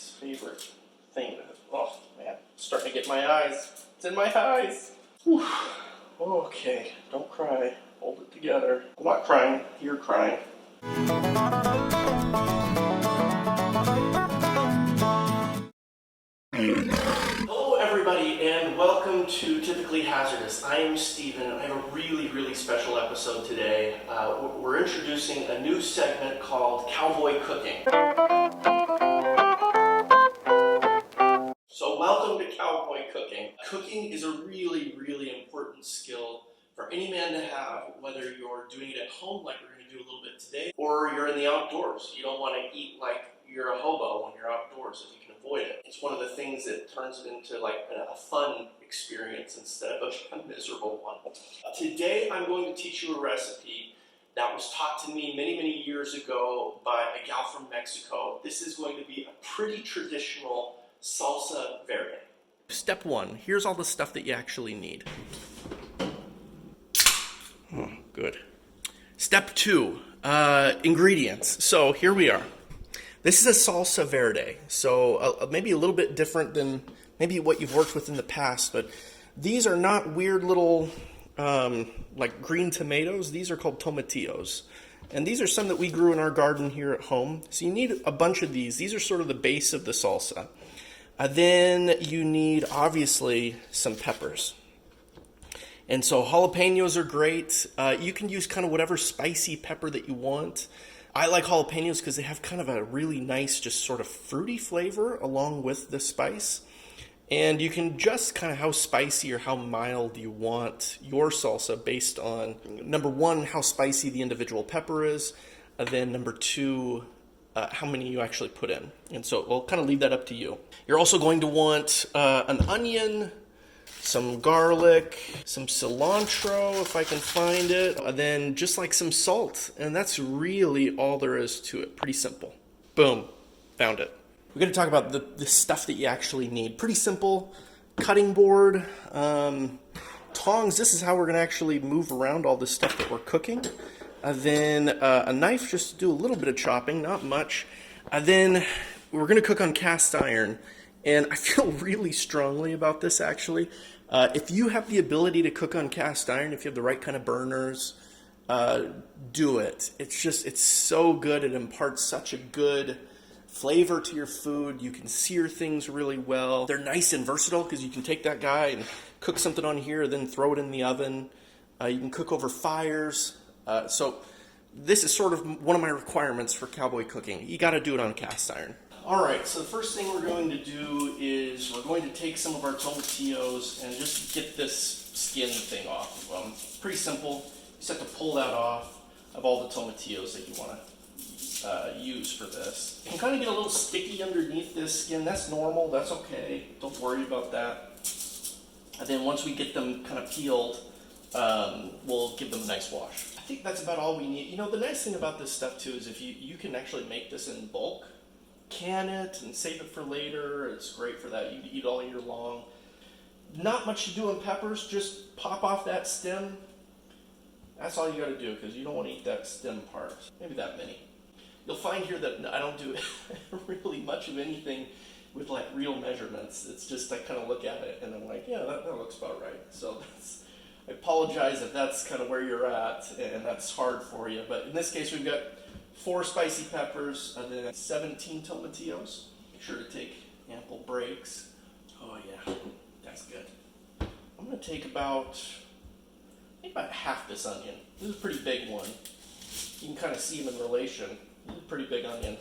least favorite thing. Oh man, it's starting to get my eyes. It's in my eyes. Whew. Okay, don't cry. Hold it together. I'm not crying. You're crying. Hello everybody and welcome to Typically Hazardous. I am Steven. I have a really special episode today. We're introducing a new segment called Cowboy Cooking. So welcome to Cowboy Cooking. Cooking is a really important skill for any man to have, whether you're doing it at home like we're going to do a little bit today, or you're in the outdoors. You don't want to eat like you're a hobo when you're outdoors if you can avoid it. It's one of the things that turns it into like a fun experience instead of a miserable one. Today I'm going to teach you a recipe that was taught to me many years ago by a gal from Mexico. This is going to be a pretty traditional salsa verde. Step one, here's all the stuff that you actually need. Oh, good. Step two, ingredients. So here we are. This is a salsa verde, so maybe a little bit different than maybe what you've worked with in the past, but these are not weird little like green tomatoes. These are called tomatillos. And these are some that we grew in our garden here at home. So you need a bunch of these. These are sort of the base of the salsa. Then you need, obviously, some peppers. And so jalapenos are great. You can use kind of whatever spicy pepper that you want. I like jalapenos because they have kind of a really nice, just sort of fruity flavor along with the spice. And you can adjust kind of how spicy or how mild you want your salsa based on, number one, how spicy the individual pepper is, and then number two, how many you actually put in. And so we'll kind of leave that up to you. You're also going to want an onion, some garlic, some cilantro if I can find it, and then just like some salt. And that's really all there is to it. Pretty simple. Boom. Found it. We're going to talk about the stuff that you actually need. Pretty simple. Cutting board, tongs. This is how we're going to actually move around all the stuff that we're cooking. Then a knife just to do a little bit of chopping, not much. Then we're going to cook on cast iron. And I feel really strongly about this, actually. If you have the ability to cook on cast iron, if you have the right kind of burners, do it. It's so good. It imparts such a good flavor to your food. You can sear things really well. They're nice and versatile because you can take that guy and cook something on here, then throw it in the oven. You can cook over fires. So this is sort of one of my requirements for cowboy cooking. You got to do it on cast iron. All right, so the first thing we're going to do is we're going to take some of our tomatillos and just get this skin thing off of them. Pretty simple. You just have to pull that off of all the tomatillos that you want to use for this. You can kind of get a little sticky underneath this skin. That's normal. That's okay. Don't worry about that. And then once we get them kind of peeled, we'll give them a nice wash. I think that's about all we need. You know, the nice thing about this stuff too is if you can actually make this in bulk, can it and save it for later. It's great for that. You can eat all year long. Not much to do in peppers. Just pop off that stem. That's all you got to do because you don't want to eat that stem part. Maybe that many. You'll find here that I don't do really much of anything with like real measurements. It's just I kind of look at it and I'm like, yeah, that looks about right. So I apologize if that's kind of where you're at and that's hard for you. But in this case, we've got 4 spicy peppers, and then 17 tomatillos. Make sure to take ample breaks. Oh yeah, that's good. I'm going to take about half this onion. This is a pretty big one. You can kind of see them in relation. This is a pretty big onion.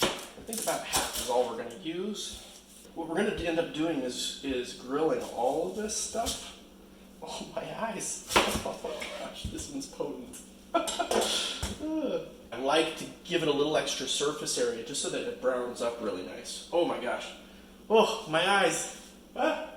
I think about half is all we're going to use. What we're going to end up doing is grilling all of this stuff. Oh, my eyes. Oh my gosh, this one's potent. I like to give it a little extra surface area just so that it browns up really nice. Oh my gosh. Oh, my eyes. Ah.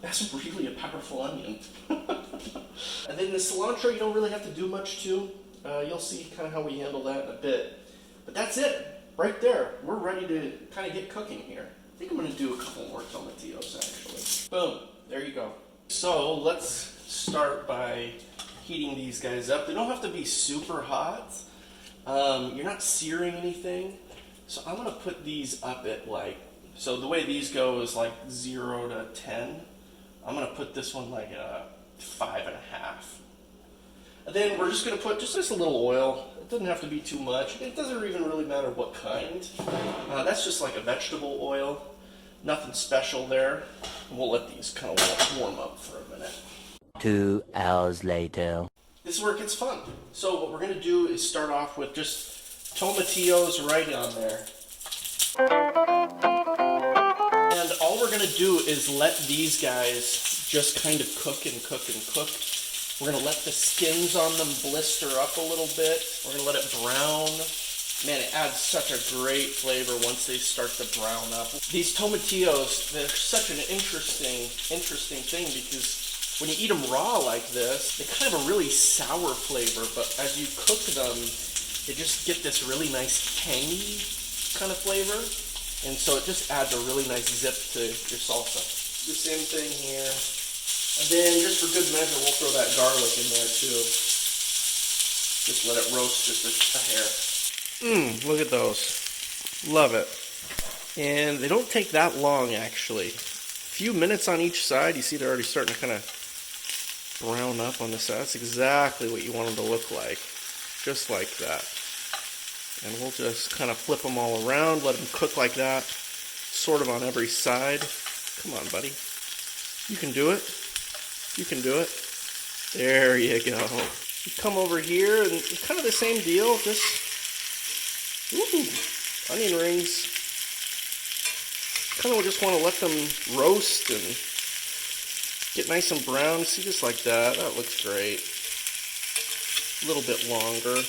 That's really a powerful onion. And then the cilantro you don't really have to do much to. You'll see kind of how we handle that in a bit. But that's it. Right there. We're ready to kind of get cooking here. I think I'm going to do a couple more tomatillos actually. Boom. There you go. So let's start by heating these guys up. They don't have to be super hot. You're not searing anything. So I'm gonna put these up at like, so the way these go is like 0 to 10. I'm gonna put this one like a 5.5. And then we're just gonna put just a little oil. It doesn't have to be too much. It doesn't even really matter what kind. That's just like a vegetable oil. Nothing special there. And we'll let these kind of warm up for a minute. 2 hours later. This is where it gets fun. So what we're gonna do is start off with just tomatillos right on there. And all we're gonna do is let these guys just kind of cook and cook and cook. We're gonna let the skins on them blister up a little bit. We're gonna let it brown. Man, it adds such a great flavor once they start to brown up. These tomatillos, they're such an interesting thing because when you eat them raw like this, they kind of have a really sour flavor, but as you cook them, they just get this really nice tangy kind of flavor. And so it just adds a really nice zip to your salsa. The same thing here. And then just for good measure, we'll throw that garlic in there too. Just let it roast just a hair. Look at those. Love it. And they don't take that long actually. A few minutes on each side. You see they're already starting to kind of brown up on the side. That's exactly what you want them to look like. Just like that. And we'll just kind of flip them all around, let them cook like that, sort of on every side. Come on, buddy. You can do it. You can do it. There you go. You come over here, and it's kind of the same deal, just, onion rings. Kind of just want to let them roast and get nice and brown. See, just like that. That looks great. A little bit longer.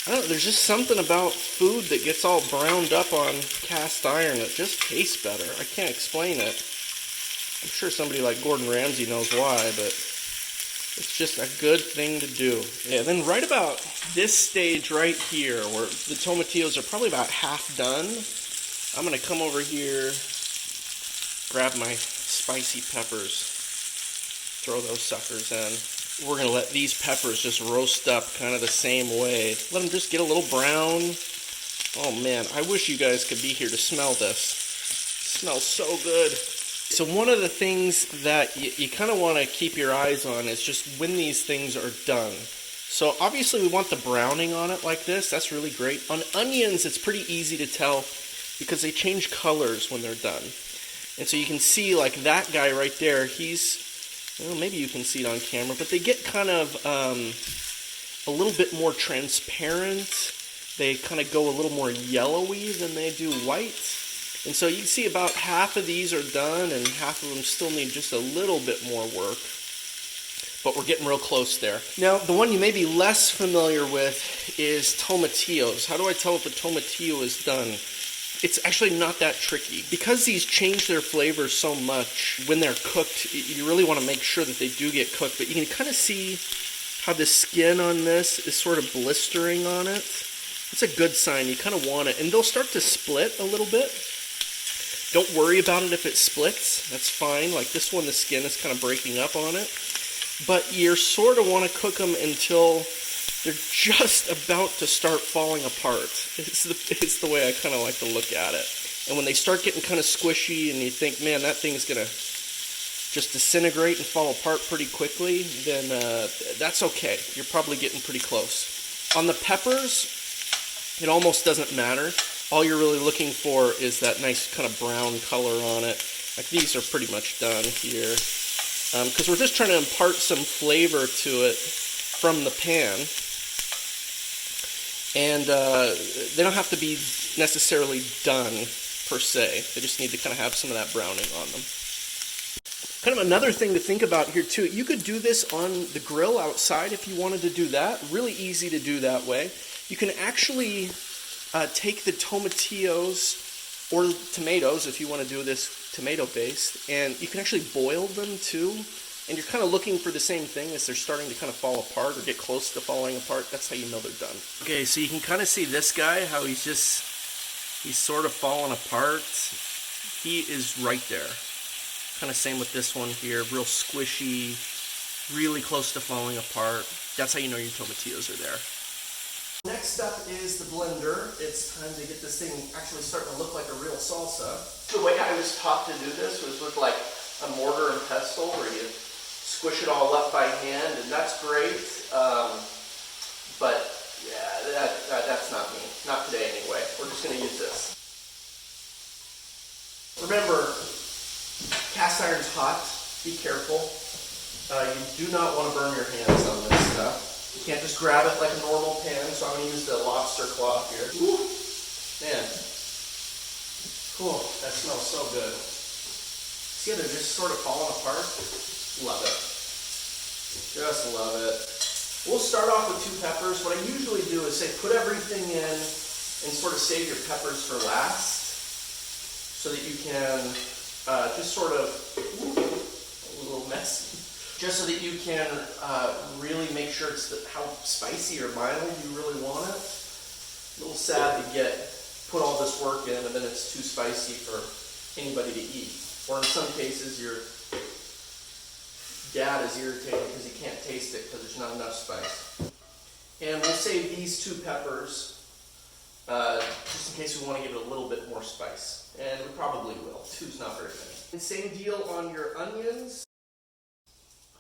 I don't know, there's just something about food that gets all browned up on cast iron that just tastes better. I can't explain it. I'm sure somebody like Gordon Ramsay knows why, but it's just a good thing to do. Yeah, then right about this stage right here, where the tomatillos are probably about half done, I'm going to come over here, grab my spicy peppers, throw those suckers in. We're going to let these peppers just roast up kind of the same way. Let them just get a little brown. Oh man, I wish you guys could be here to smell this. It smells so good. So one of the things that you kind of want to keep your eyes on is just when these things are done. So obviously we want the browning on it like this. That's really great. On onions, it's pretty easy to tell because they change colors when they're done. And so you can see like that guy right there, he's, well, maybe you can see it on camera, but they get kind of a little bit more transparent. They kind of go a little more yellowy than they do white. And so you can see about half of these are done and half of them still need just a little bit more work. But we're getting real close there. Now, the one you may be less familiar with is tomatillos. How do I tell if a tomatillo is done? It's actually not that tricky. Because these change their flavor so much when they're cooked, you really want to make sure that they do get cooked. But you can kind of see how the skin on this is sort of blistering on it. It's a good sign. You kind of want it. And they'll start to split a little bit. Don't worry about it if it splits. That's fine. Like this one, the skin is kind of breaking up on it. But you sort of want to cook them until they're just about to start falling apart. It's the way I kind of like to look at it. And when they start getting kind of squishy and you think, man, that thing's going to just disintegrate and fall apart pretty quickly, then that's okay. You're probably getting pretty close. On the peppers, it almost doesn't matter. All you're really looking for is that nice kind of brown color on it. Like these are pretty much done here. Because we're just trying to impart some flavor to it from the pan. And they don't have to be necessarily done per se. They just need to kind of have some of that browning on them. Kind of another thing to think about here too, you could do this on the grill outside if you wanted to do that. Really easy to do that way. You can actually take the tomatillos or tomatoes if you want to do this tomato based, and you can actually boil them too. And you're kind of looking for the same thing as they're starting to kind of fall apart or get close to falling apart. That's how you know they're done. Okay, so you can kind of see this guy, how he's sort of falling apart. He is right there. Kind of same with this one here, real squishy, really close to falling apart. That's how you know your tomatillos are there. Next up is the blender. It's time to get this thing actually starting to look like a real salsa. The way I was taught to do this was with like a mortar and pestle where you squish it all up by hand, and that's great. But yeah, that's not me. Not today anyway. We're just gonna use this. Remember, cast iron's hot. Be careful. You do not want to burn your hands on this stuff. You can't just grab it like a normal pan, so I'm going to use the lobster claw here. Ooh, man. Cool, that smells so good. See how they're just sort of falling apart? Love it. Just love it. We'll start off with 2 peppers. What I usually do is say put everything in and sort of save your peppers for last so that you can just sort of, a little messy. Just so that you can really make sure it's how spicy or mild you really want it. A little sad to put all this work in and then it's too spicy for anybody to eat. Or in some cases your dad is irritated because he can't taste it because there's not enough spice. And we'll save these 2 peppers just in case we want to give it a little bit more spice. And we probably will. 2's not very many. And same deal on your onions.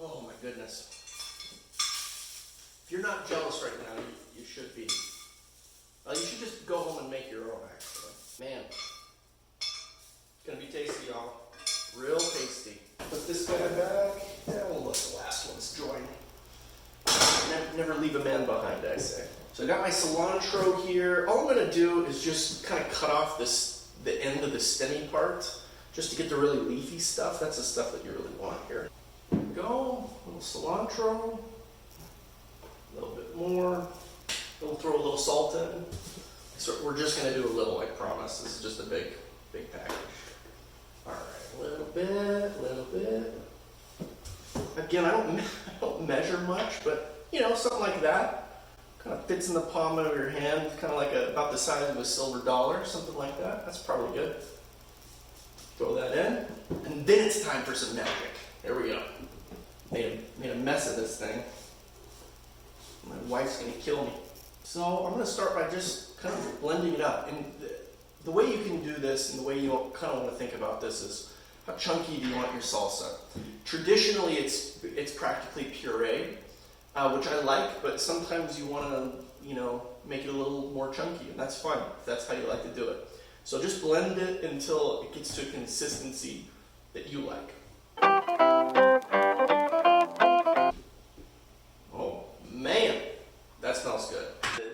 Oh my goodness. If you're not jealous right now, you should be. You should just go home and make your own, actually. Man. It's gonna be tasty, y'all. Real tasty. Put this guy back. Yeah, we'll let the last ones join. Never leave a man behind, I say. So I got my cilantro here. All I'm gonna do is just kind of cut off the end of the stemmy part, just to get the really leafy stuff. That's the stuff that you really want here. Go, a little cilantro, a little bit more. We'll throw a little salt in. So we're just gonna do a little, I promise. This is just a big package. All right, a little bit. Again, I don't measure much, but you know, something like that kind of fits in the palm of your hand, kind of like about the size of a silver dollar, something like that. That's probably good. Throw that in, and then it's time for some magic. There we go. Made a mess of this thing. My wife's gonna kill me. So I'm gonna start by just kind of blending it up. And the way you can do this, and the way you kind of want to think about this is, how chunky do you want your salsa? Traditionally, it's practically puree, which I like, but sometimes you want to, make it a little more chunky, and that's fine if that's how you like to do it. So just blend it until it gets to a consistency that you like. Oh man, that smells good.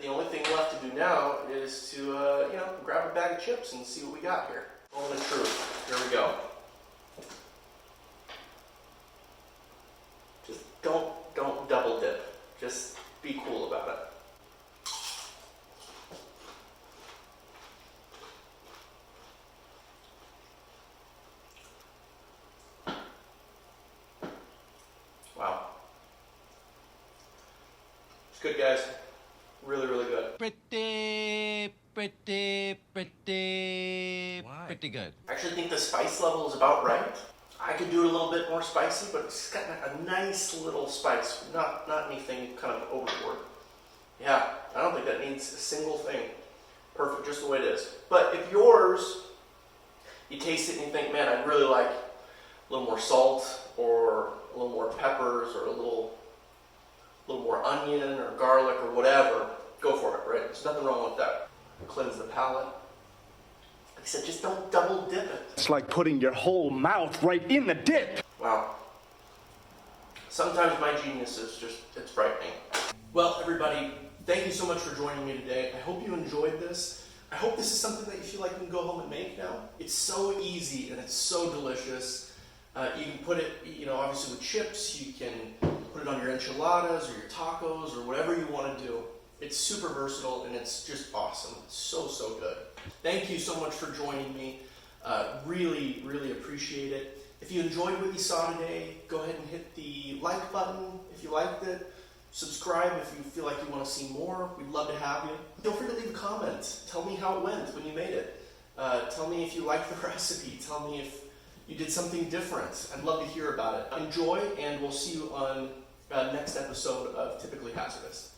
The only thing left to do now is to grab a bag of chips and see what we got here. Moment of truth. Here we go. Just don't double dip. Just be cool about it. Wow. It's good, guys. Really, really good. Pretty good. I actually think the spice level is about right. I could do it a little bit more spicy, but it's got a nice little spice. Not anything kind of overboard. Yeah, I don't think that needs a single thing. Perfect, just the way it is. But if yours, you taste it and you think, man, I'd really like a little more salt, or a little more peppers, or a little more onion or garlic or whatever, go for it, right? There's nothing wrong with that. Cleanse the palate. Like I said, just don't double dip it. It's like putting your whole mouth right in the dip. Wow. Sometimes my genius is it's frightening. Well, everybody, thank you so much for joining me today. I hope you enjoyed this. I hope this is something that you feel like you can go home and make now. It's so easy and it's so delicious. You can put it, obviously with chips. You can put it on your enchiladas or your tacos or whatever you want to do. It's super versatile and it's just awesome. It's so good. Thank you so much for joining me. Really, really appreciate it. If you enjoyed what you saw today, go ahead and hit the like button if you liked it. Subscribe if you feel like you want to see more. We'd love to have you. Feel free to leave a comment. Tell me how it went when you made it. Tell me if you liked the recipe. Tell me if You did something different. I'd love to hear about it. Enjoy, and we'll see you on next episode of Typically Hazardous.